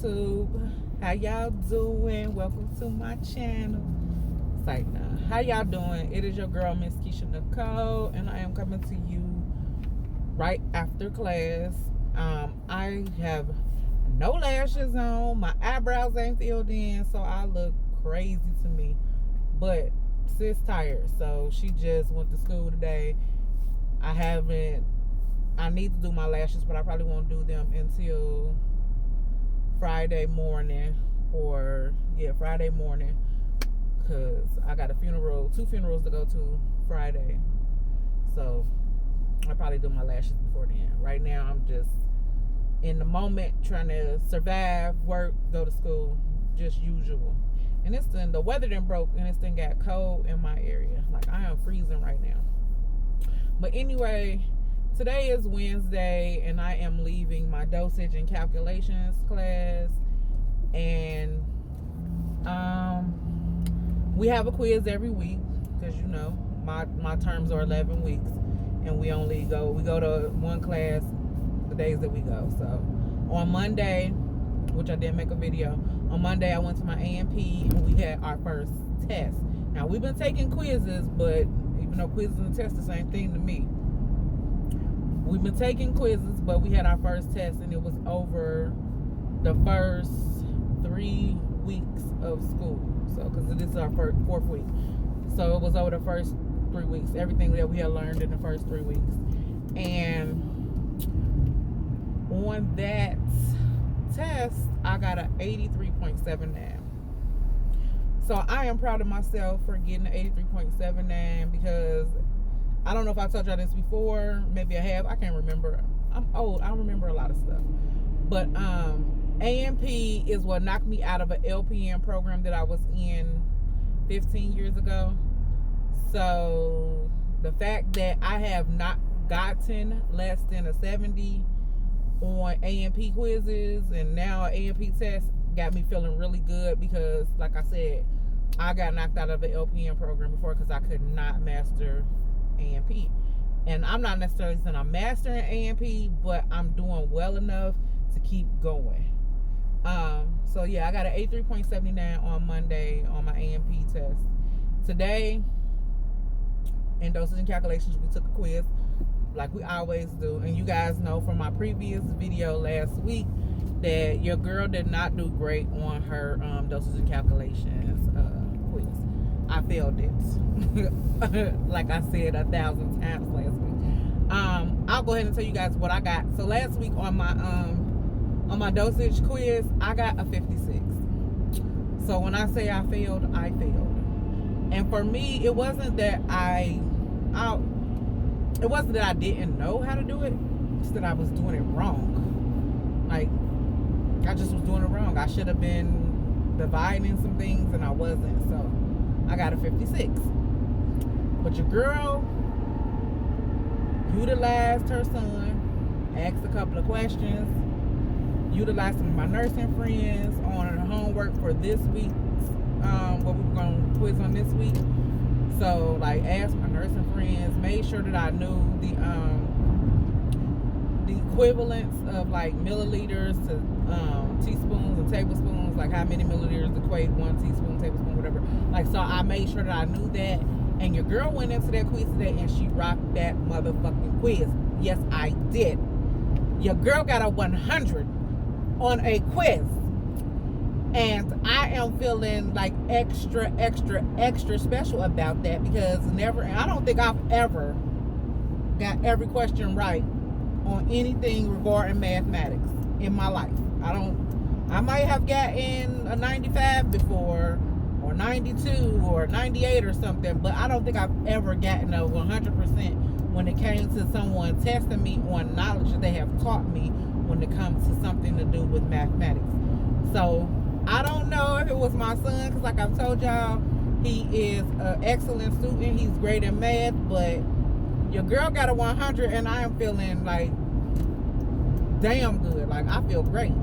YouTube. How y'all doing? Welcome to my channel. It's like, how y'all doing? It is your girl, Miss Keisha Nicole, and I am coming to you right after class. I have no lashes on. My eyebrows ain't filled in, so I look crazy to me. But sis tired, so she just went to school today. I need to do my lashes, but I probably won't do them until Friday morning, Friday morning, because I got two funerals to go to Friday, so I'll probably do my lashes before then. Right now I'm just in the moment trying to survive, work, go to school, just usual. And the weather done broke, and it's done got cold in my area. Like, I am freezing right now. But anyway, today is Wednesday, and I am leaving my Dosage and Calculations class, and we have a quiz every week, because you know my terms are 11 weeks, and we go to one class the days that we go. So on Monday, which I did make a video on Monday, I went to my AMP, and we had our first test. Now, we've been taking quizzes, but even though quizzes and tests the same thing to me, we've been taking quizzes, but we had our first test, and it was over the first 3 weeks of school. So, because this is our fourth week, so it was over the first 3 weeks, everything that we had learned in the first 3 weeks. And on that test, I got an 83.79. So I am proud of myself for getting an 83.79, because I don't know if I told y'all this before. Maybe I have. I can't remember. I'm old. I don't remember a lot of stuff. But AMP is what knocked me out of an LPN program that I was in 15 years ago. So the fact that I have not gotten less than a 70 on AMP quizzes and now an AMP test got me feeling really good, because like I said, I got knocked out of the LPN program before because I could not master AMP. And I'm not necessarily saying I'm mastering AMP, but I'm doing well enough to keep going. So yeah, I got an 83.79 on Monday on my AMP test. Today, in Dosage and Calculations, we took a quiz like we always do. And you guys know from my previous video last week that your girl did not do great on her Dosage and Calculations quiz. I failed it. Like I said 1,000 times last week. I'll go ahead and tell you guys what I got. So last week on my dosage quiz, I got a 56. So when I say I failed, I failed. And for me, it wasn't that I didn't know how to do it. It's that I was doing it wrong. Like, I just was doing it wrong. I should have been dividing some things, and I wasn't. So I got a 56. But your girl utilized her son, asked a couple of questions, utilized some of my nursing friends on her homework for this week's what we were going to quiz on this week. So, like, asked my nursing friends, made sure that I knew the equivalents of like milliliters to teaspoons and tablespoons, like how many milliliters equate 1 teaspoon, tablespoon, whatever. Like, so I made sure that I knew that. And your girl went into that quiz today and she rocked that motherfucking quiz. Yes, I did. Your girl got a 100 on a quiz. And I am feeling like extra special about that, because I don't think I've ever got every question right on anything regarding mathematics in my life. I might have gotten a 95 before, or 92 or 98 or something, but I don't think I've ever gotten a 100% when it came to someone testing me on knowledge that they have taught me when it comes to something to do with mathematics. So I don't know if it was my son, because like I've told y'all, he is an excellent student. He's great in math, but your girl got a 100, and I am feeling like damn good. Like, I feel great.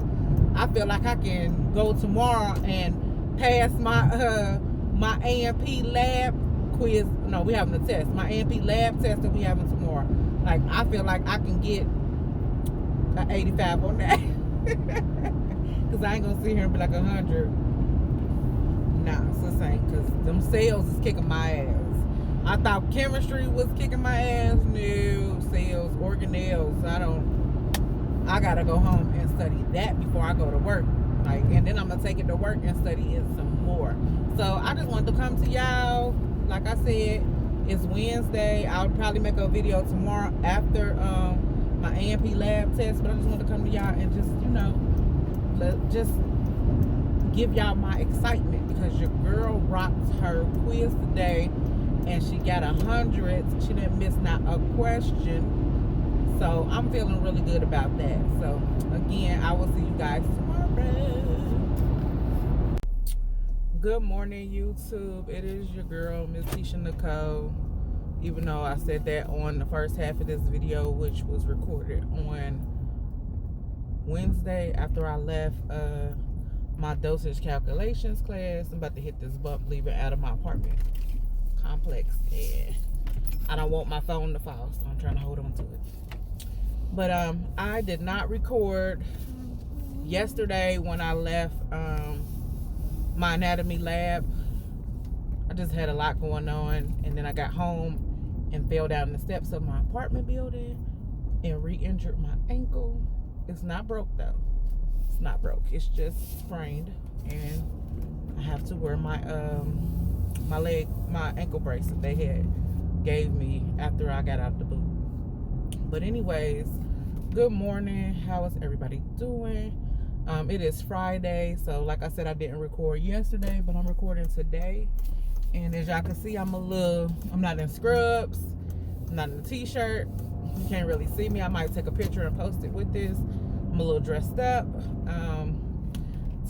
I feel like I can go tomorrow and pass my my AMP lab quiz. No, we having a test. My AMP lab test that we having tomorrow. Like, I feel like I can get an 85 on that. Because I ain't going to sit here and be like 100. Nah, it's the same. Because them sales is kicking my ass. I thought chemistry was kicking my ass. No, sales, organelles. I got to go home and study that before I go to work. Like, and then I'm going to take it to work and study it some more. So I just wanted to come to y'all. Like I said, it's Wednesday. I'll probably make a video tomorrow after my A&P lab test. But I just want to come to y'all and just, just give y'all my excitement. Because your girl rocked her quiz today. And she got 100. She didn't miss not a question. So I'm feeling really good about that. So again, I will see you guys tomorrow. Good morning, YouTube. It is your girl, Miss Tisha Nicole. Even though I said that on the first half of this video, which was recorded on Wednesday after I left my Dosage Calculations class. I'm about to hit this bump leaving out of my apartment complex, and I don't want my phone to fall, so I'm trying to hold on to it. But I did not record yesterday when I left my anatomy lab. I just had a lot going on, and then I got home and fell down the steps of my apartment building and re-injured my ankle. It's not broke though. It's not broke. It's just sprained, and I have to wear my my ankle brace that they had gave me after I got out of the boot. But anyways, good morning. How is everybody doing? It is Friday, so like I said, I didn't record yesterday, but I'm recording today. And as y'all can see, I'm not in scrubs, I'm not in a t-shirt. You can't really see me. I might take a picture and post it with this. I'm a little dressed up.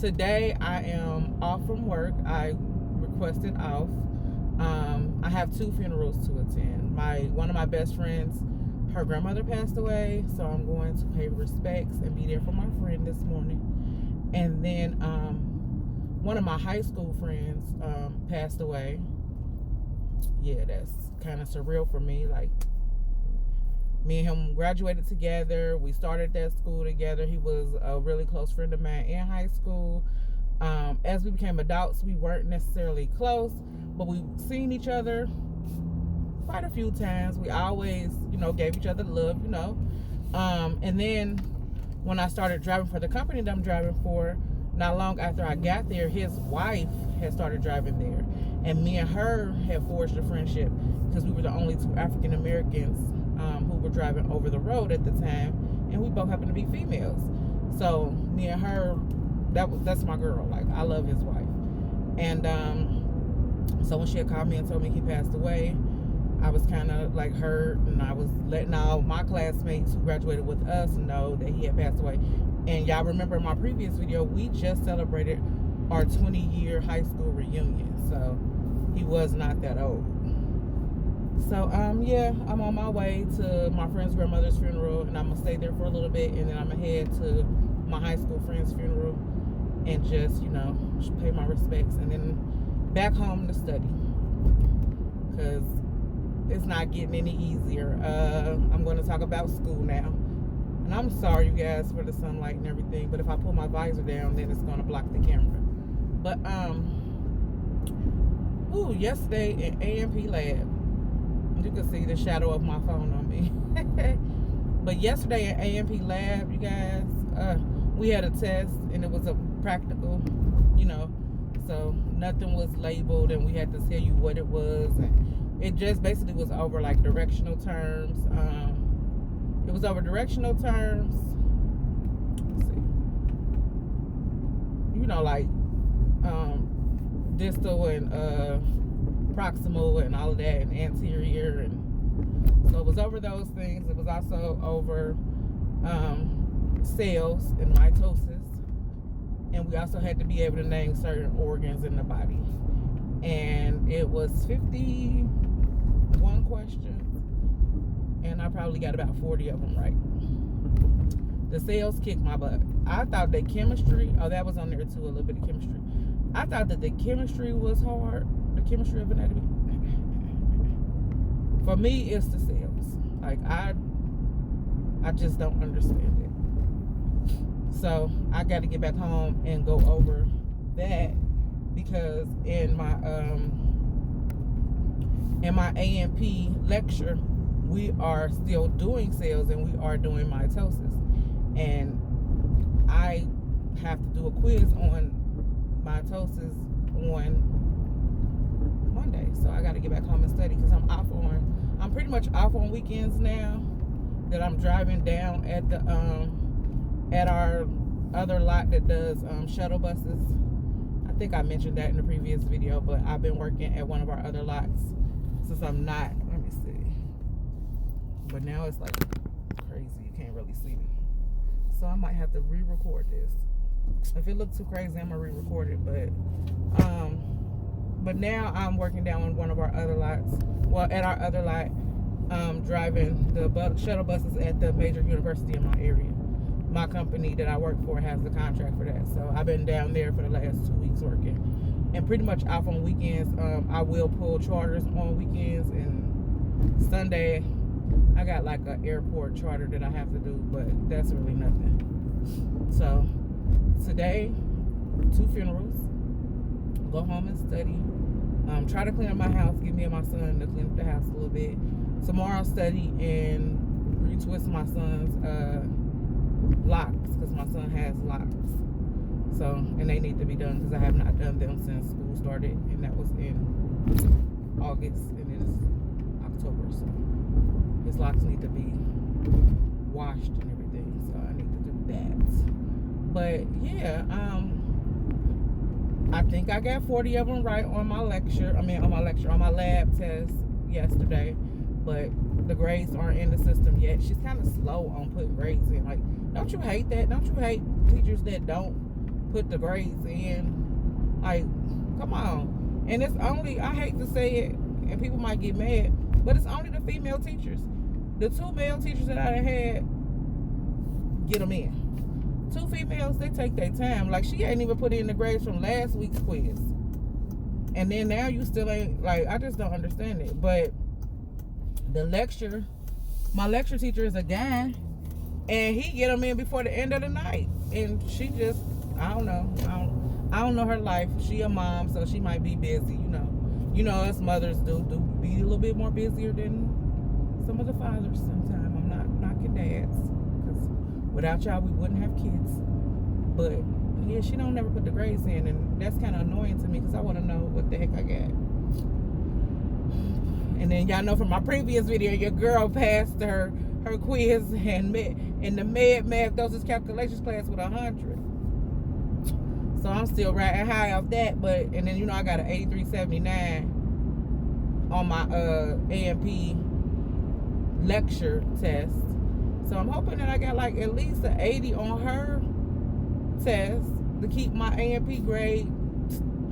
Today I am off from work. I requested off. I have 2 funerals to attend. One of my best friends, her grandmother passed away, so I'm going to pay respects and be there for my friend this morning. And then one of my high school friends passed away. Yeah, that's kind of surreal for me. Like, me and him graduated together. We started that school together. He was a really close friend of mine in high school. As we became adults, we weren't necessarily close, but we seen each other quite a few times. We always, gave each other love, and then when I started driving for the company that I'm driving for, not long after I got there, his wife had started driving there, and me and her had forged a friendship because we were the only 2 African Americans who were driving over the road at the time, and we both happened to be females. So me and her, that's my girl. Like, I love his wife. And so when she had called me and told me he passed away, I was kind of like hurt, and I was letting all my classmates who graduated with us know that he had passed away. And y'all remember in my previous video, we just celebrated our 20-year high school reunion, so he was not that old. So yeah, I'm on my way to my friend's grandmother's funeral, and I'm gonna stay there for a little bit, and then I'm gonna head to my high school friend's funeral and just pay my respects, and then back home to study, because it's not getting any easier. I'm going to talk about school now, and I'm sorry you guys for the sunlight and everything, but if I pull my visor down, then it's going to block the camera. But yesterday in A&P lab, you can see the shadow of my phone on me. But yesterday in A&P lab, you guys, we had a test, and it was a practical, so nothing was labeled, and we had to tell you what it was, and it just basically was over like directional terms. It was over directional terms. Let's see. Like distal and proximal and all of that, and anterior, and so it was over those things. It was also over cells and mitosis, and we also had to be able to name certain organs in the body. And it was 51 questions, and I probably got about 40 of them right. The cells kicked my butt. I thought that chemistry, that was on there too, a little bit of chemistry. I thought that the chemistry was hard, the chemistry of anatomy. For me, it's the cells. Like, I just don't understand it. So I got to get back home and go over that, because in my A&P lecture, we are still doing sales and we are doing mitosis, and I have to do a quiz on mitosis on Monday. So I got to get back home and study, because I'm pretty much off on weekends now that I'm driving down at the at our other lot that does shuttle buses. I think I mentioned that in the previous video, but I've been working at one of our other lots since I'm not, let me see, but now it's like crazy, you can't really see me, so I might have to re-record this. If it looks too crazy, I'm gonna re-record it, but now I'm working down on one of our other lots, well, at our other lot, driving the shuttle buses at the major university in my area. My company that I work for has the contract for that, so I've been down there for the last 2 weeks working, and pretty much off on weekends. I will pull charters on weekends, and Sunday I got like an airport charter that I have to do, but that's really nothing. So today, 2 funerals, go home and study, try to clean up my house, give me and my son to clean up the house a little bit. Tomorrow study and retwist my son's locks, because my son has locks, so, and they need to be done because I have not done them since school started, and that was in August, and it is October, so his locks need to be washed and everything, so I need to do that. But yeah, I think I got 40 of them right on my on my lab test yesterday, but the grades aren't in the system yet. She's kind of slow on putting grades in. Like, don't you hate that? Don't you hate teachers that don't put the grades in? Like, come on. And it's only, I hate to say it, and people might get mad, but it's only the female teachers. The 2 male teachers that I had, get them in. 2 females, they take their time. Like, she ain't even put in the grades from last week's quiz, and then now you still ain't, like, I just don't understand it. But the lecture, my lecture teacher is a guy, and he get them in before the end of the night, and she just, I don't know her life. She a mom, so she might be busy, you know us mothers do be a little bit more busier than some of the fathers sometimes. I'm not knocking dads, because without y'all we wouldn't have kids. But yeah, she don't never put the grades in, and that's kind of annoying to me, because I want to know what the heck I got. And then y'all know from my previous video, your girl passed her quiz and in the math Dosage Calculations class with 100. So I'm still riding high off that. But, and then I got an 83.79 on my A&P lecture test. So I'm hoping that I got like at least an 80 on her test to keep my A&P grade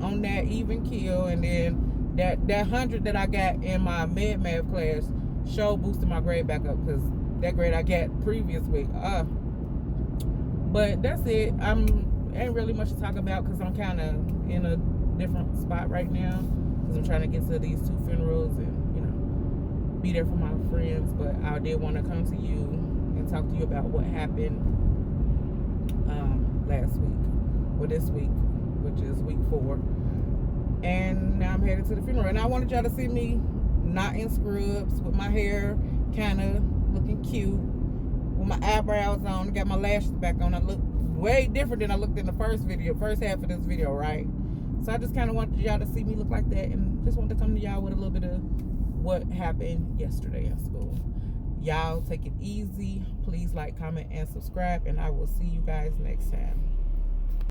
on that even kill, and then that 100 that I got in my med math class boosted my grade back up, because that grade I got previous week. But that's it. Ain't really much to talk about, because I'm kind of in a different spot right now, because I'm trying to get to these 2 funerals and be there for my friends. But I did want to come to you and talk to you about what happened last week, or this week, which is week 4. And now I'm headed to the funeral, and I wanted y'all to see me not in scrubs, with my hair kind of looking cute, with my eyebrows on, got my lashes back on. I look way different than I looked in the first half of this video, right? So I just kind of wanted y'all to see me look like that, and just wanted to come to y'all with a little bit of what happened yesterday in school. Y'all take it easy. Please like, comment, and subscribe, and I will see you guys next time.